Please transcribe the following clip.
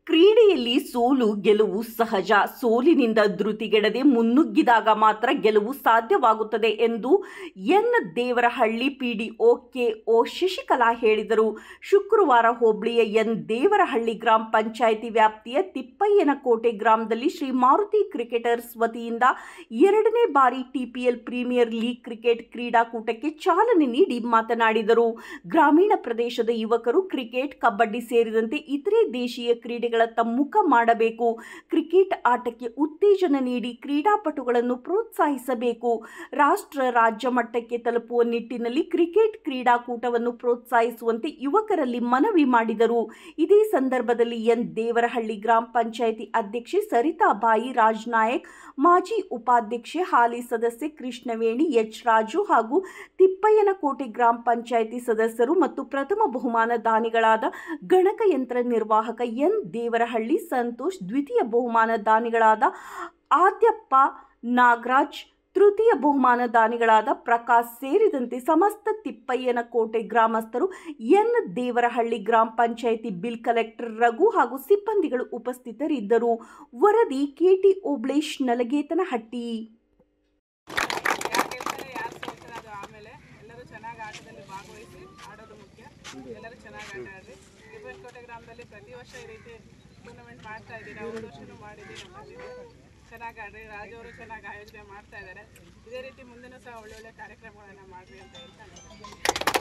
ಕ್ರೀಡೆಯಲ್ಲಿ ಸೋಲು ಗೆಲುವು ಸಹಜ. ಸೋಲಿನಿಂದ ಧೃತಿಗೆಡದೆ ಮುನ್ನುಗ್ಗಿದಾಗ ಮಾತ್ರ ಗೆಲುವು ಸಾಧ್ಯವಾಗುತ್ತದೆ ಎಂದು ಎನ್ ದೇವರಹಳ್ಳಿ ಪಿಡಿಒ ಕೆಒ ಶಶಿಕಲಾ ಹೇಳಿದರು. ಶುಕ್ರವಾರ ಹೋಬಳಿಯ ಎನ್ ದೇವರಹಳ್ಳಿ ಗ್ರಾಮ ಪಂಚಾಯಿತಿ ವ್ಯಾಪ್ತಿಯ ತಿಪ್ಪಯ್ಯನಕೋಟೆ ಗ್ರಾಮದಲ್ಲಿ ಶ್ರೀ ಮಾರುತಿ ಕ್ರಿಕೆಟರ್ಸ್ ವತಿಯಿಂದ 2ನೇ ಬಾರಿ ಟಿಪಿಎಲ್ ಪ್ರೀಮಿಯರ್ ಲೀಗ್ ಕ್ರಿಕೆಟ್ ಕ್ರೀಡಾಕೂಟಕ್ಕೆ ಚಾಲನೆ ನೀಡಿ ಮಾತನಾಡಿದರು. ಗ್ರಾಮೀಣ ಪ್ರದೇಶದ ಯುವಕರು ಕ್ರಿಕೆಟ್, ಕಬಡ್ಡಿ ಸೇರಿದಂತೆ ಇತರೆ ದೇಶೀಯ ಕ್ರೀಡೆಗಳತ್ತ ಮುಖ ಮಾಡಬೇಕು. ಕ್ರಿಕೆಟ್ ಆಟಕ್ಕೆ ಉತ್ತೇಜನ ನೀಡಿ ಕ್ರೀಡಾಪಟುಗಳನ್ನು ಪ್ರೋತ್ಸಾಹಿಸಬೇಕು. ರಾಷ್ಟ್ರ, ರಾಜ್ಯ ಮಟ್ಟಕ್ಕೆ ತಲುಪುವ ನಿಟ್ಟಿನಲ್ಲಿ ಕ್ರಿಕೆಟ್ ಕ್ರೀಡಾಕೂಟವನ್ನು ಪ್ರೋತ್ಸಾಹಿಸುವಂತೆ ಯುವಕರಲ್ಲಿ ಮನವಿ ಮಾಡಿದರು. ಇದೇ ಸಂದರ್ಭದಲ್ಲಿ ಎನ್ ದೇವರಹಳ್ಳಿ ಗ್ರಾಮ ಪಂಚಾಯಿತಿ ಅಧ್ಯಕ್ಷೆ ಸರಿತಾಬಾಯಿ ರಾಜನಾಯಕ್, ಮಾಜಿ ಉಪಾಧ್ಯಕ್ಷೆ ಹಾಲಿ ಸದಸ್ಯೆ ಕೃಷ್ಣವೇಣಿ, ಎಚ್ ರಾಜು ಹಾಗೂ ತಿಪ್ಪಯ್ಯನಕೋಟೆ ಗ್ರಾಮ ಪಂಚಾಯಿತಿ ಸದಸ್ಯರು ಮತ್ತು ಪ್ರಥಮ ಬಹುಮಾನ ದಾನಿಗಳಾದ ಗಣಕಯಂತ್ರ ನಿರ್ವಾಹಕ ಎನ್ ದೇವರಹಳ್ಳಿ ಸಂತೋಷ್, ದ್ವಿತೀಯ ಬಹುಮಾನ ದಾನಿಗಳಾದ ಆದ್ಯಪ್ಪ ನಾಗರಾಜ್, ತೃತೀಯ ಬಹುಮಾನ ದಾನಿಗಳಾದ ಪ್ರಕಾಶ್ ಸೇರಿದಂತೆ ಸಮಸ್ತ ತಿಪ್ಪಯ್ಯನಕೋಟೆ ಗ್ರಾಮಸ್ಥರು, ಎನ್ ದೇವರಹಳ್ಳಿ ಗ್ರಾಮ ಪಂಚಾಯಿತಿ ಬಿಲ್ ಕಲೆಕ್ಟರ್ ರಘು ಹಾಗೂ ಸಿಬ್ಬಂದಿಗಳು ಉಪಸ್ಥಿತರಿದ್ದರು. ವರದಿ ಕೆಟಿ ಓಬ್ಳೇಶ್, ನಲಗೇತನಹಟ್ಟಿ. ಆಟದಲ್ಲಿ ಭಾಗವಹಿಸಿ ಆಡೋದು ಮುಖ್ಯ. ಎಲ್ಲರೂ ಚೆನ್ನಾಗಿ ಆಟ ಆಡ್ರಿ. ತಿಪ್ಪಯ್ಯನಕೋಟೆ ಗ್ರಾಮದಲ್ಲಿ ಪ್ರತಿ ವರ್ಷ ಈ ರೀತಿ ಟೂರ್ನಮೆಂಟ್ ಮಾಡ್ತಾ ಇದ್ದೀವಿ. ನಾವು ಒಂದು ವರ್ಷನೂ ಮಾಡಿದ್ದೀವಿ. ಚೆನ್ನಾಗಿ ಆಡ್ರಿ. ರಾಜು ಅವರು ಚೆನ್ನಾಗಿ ಆಯೋಜನೆ ಮಾಡ್ತಾ ಇದ್ದಾರೆ. ಇದೇ ರೀತಿ ಮುಂದಿನ ಸಹ ಒಳ್ಳೊಳ್ಳೆ ಕಾರ್ಯಕ್ರಮಗಳನ್ನು ಮಾಡ್ರಿ ಅಂತ ಹೇಳ್ತಾನೆ.